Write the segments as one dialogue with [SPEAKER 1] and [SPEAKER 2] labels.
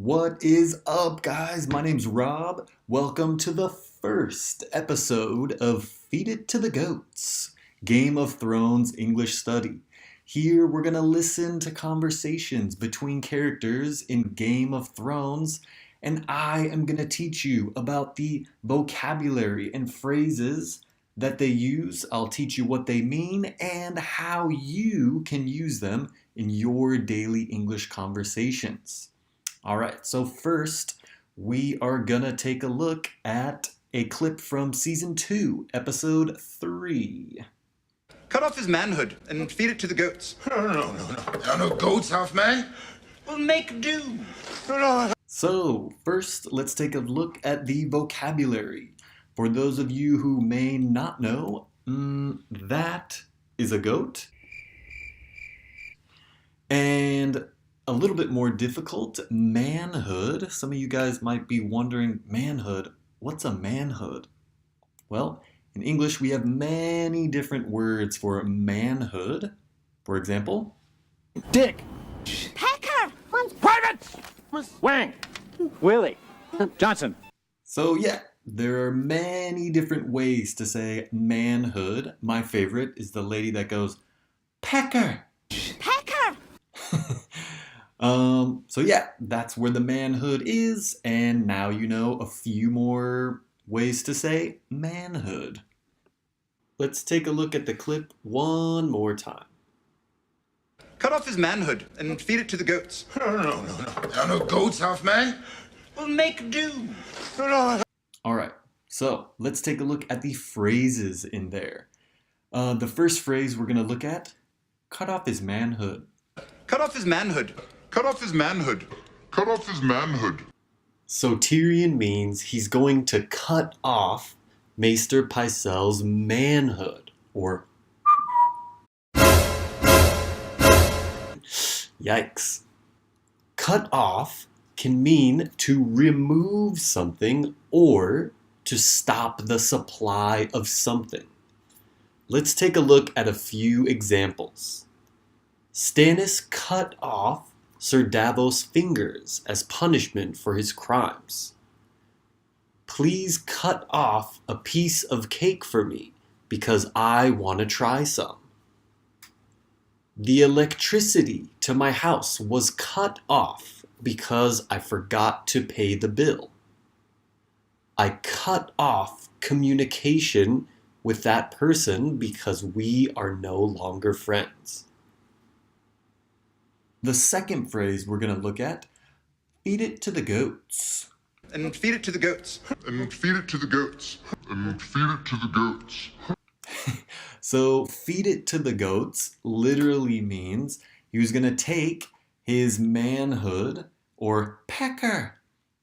[SPEAKER 1] What is up, guys? My name's Rob. Welcome to the first episode of Feed It to the Goats, Game of Thrones English Study. Here we're going to listen to conversations between characters in Game of Thrones, and I am going to teach you about the vocabulary and phrases that they use. I'll teach you what they mean and how you can use them in your daily English conversations. All right, so first we are gonna take a look at a clip from season 2, episode 3.
[SPEAKER 2] Cut off his manhood and feed it to the goats.
[SPEAKER 3] No. There are no goats, half man.
[SPEAKER 2] We'll make do.
[SPEAKER 1] So first, let's take a look at the vocabulary. For those of you who may not know, that is a goat. And a little bit more difficult, manhood. Some of you guys might be wondering, manhood, what's a manhood? Well, in English, we have many different words for manhood. For example,
[SPEAKER 4] Dick,
[SPEAKER 5] Pecker!
[SPEAKER 4] Private, Wang, Willie, Johnson.
[SPEAKER 1] so yeah, there are many different ways to say manhood. My favorite is the lady that goes, Pecker!
[SPEAKER 5] Pecker!
[SPEAKER 1] So yeah, that's where the manhood is, and now you know a few more ways to say manhood. Let's take a look at the clip one more time.
[SPEAKER 2] Cut off his manhood and feed it to the goats.
[SPEAKER 3] No. There are no goats, half man.
[SPEAKER 2] We'll make do.
[SPEAKER 1] All right, so let's take a look at the phrases in there. The first phrase we're gonna look at, cut off his manhood.
[SPEAKER 2] Cut off his manhood.
[SPEAKER 3] Cut off his manhood. Cut off his manhood.
[SPEAKER 1] So Tyrion means he's going to cut off Maester Pycelle's manhood, or yikes. Cut off can mean to remove something or to stop the supply of something. Let's take a look at a few examples. Stannis cut off Sir Davos' fingers as punishment for his crimes. Please cut off a piece of cake for me because I want to try some. The electricity to my house was cut off because I forgot to pay the bill. I cut off communication with that person because we are no longer friends. The second phrase we're going to look at, feed it to the goats.
[SPEAKER 2] And feed it to the goats.
[SPEAKER 3] And feed it to the goats. And feed it to the goats.
[SPEAKER 1] So feed it to the goats literally means he was going to take his manhood, or pecker,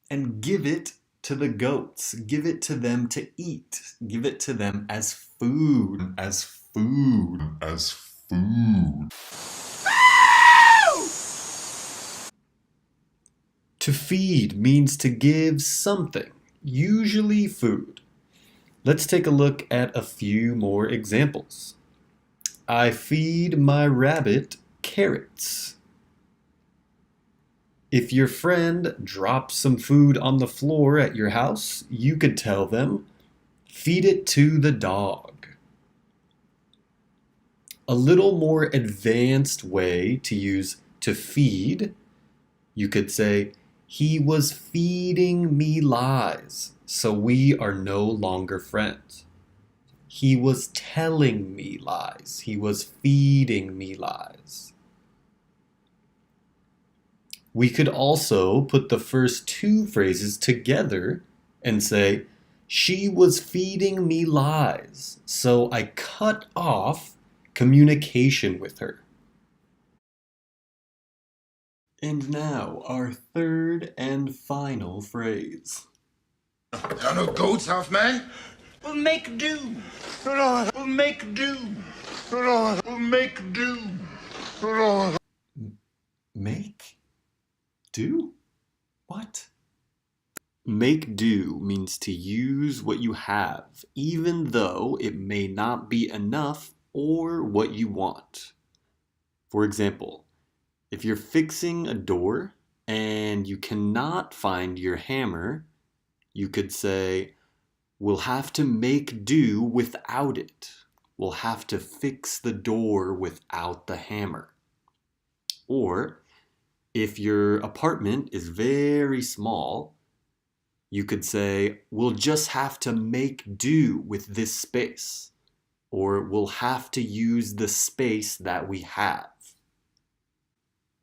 [SPEAKER 1] and give it to the goats. Give it to them to eat. Give it to them as food. As food.
[SPEAKER 3] As food.
[SPEAKER 1] To feed means to give something, usually food. Let's take a look at a few more examples. I feed my rabbit carrots. If your friend drops some food on the floor at your house, you could tell them, feed it to the dog. A little more advanced way to use to feed, you could say, he was feeding me lies, so we are no longer friends. He was telling me lies. He was feeding me lies. We could also put the first two phrases together and say, she was feeding me lies, so I cut off communication with her. And now, our third and final phrase.
[SPEAKER 3] There are no goats, half man.
[SPEAKER 2] We'll make do. We'll make do.
[SPEAKER 3] We'll make do.
[SPEAKER 1] Make? Do? What? Make do means to use what you have, even though it may not be enough or what you want. For example, if you're fixing a door and you cannot find your hammer, you could say, we'll have to make do without it. We'll have to fix the door without the hammer. Or, if your apartment is very small, you could say, we'll just have to make do with this space. Or we'll have to use the space that we have.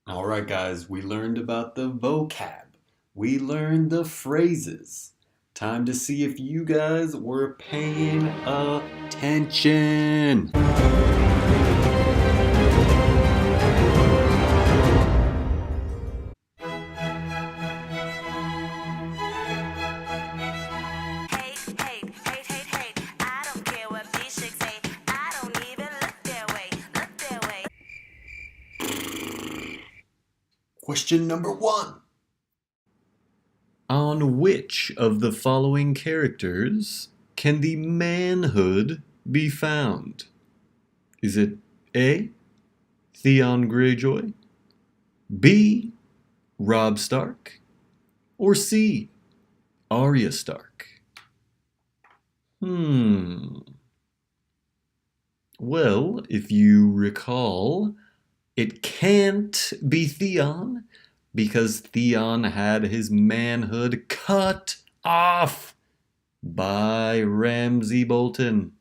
[SPEAKER 1] Alright guys, we learned about the vocab. We learned the phrases. Time to see if you guys were paying attention.
[SPEAKER 5] I don't care what these chicks say. I don't even look their way.
[SPEAKER 1] Question number 1. On which of the following characters can the manhood be found? Is it A, Theon Greyjoy, B, Robb Stark, or C, Arya Stark? Well, if you recall, it can't be Theon because Theon had his manhood cut off by Ramsay Bolton.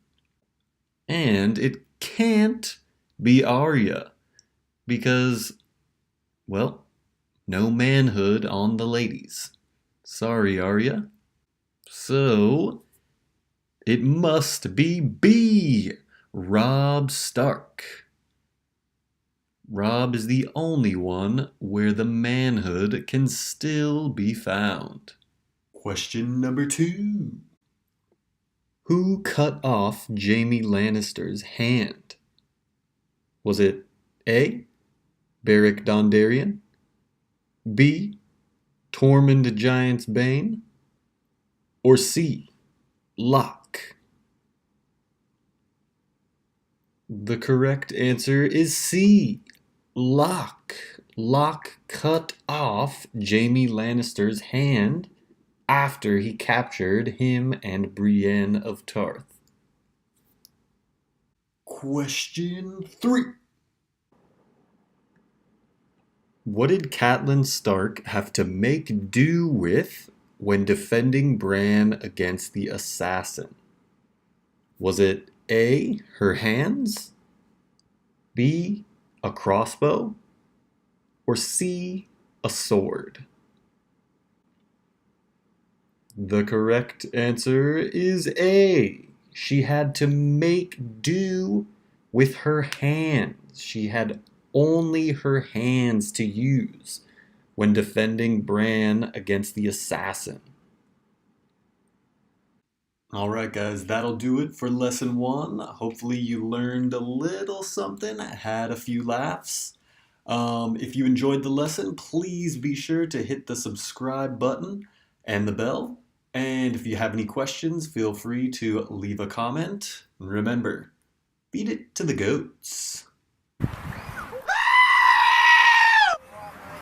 [SPEAKER 1] And it can't be Arya because, well, no manhood on the ladies. Sorry, Arya. So, it must be B, Robb Stark. Robb is the only one where the manhood can still be found. Question number 2. Who cut off Jaime Lannister's hand? Was it A, Beric Dondarrion, B, Tormund Giantsbane, or C, Locke? The correct answer is C, Locke. Locke cut off Jaime Lannister's hand after he captured him and Brienne of Tarth. Question 3. What did Catelyn Stark have to make do with when defending Bran against the assassin? Was it A, her hands, B, a crossbow, or C, a sword? The correct answer is A. She had to make do with her hands. She had only her hands to use when defending Bran against the assassin. Alright guys, that'll do it for lesson 1. Hopefully you learned a little something, had a few laughs. If you enjoyed the lesson, please be sure to hit the subscribe button and the bell. And if you have any questions, feel free to leave a comment. And remember, feed it to the goats.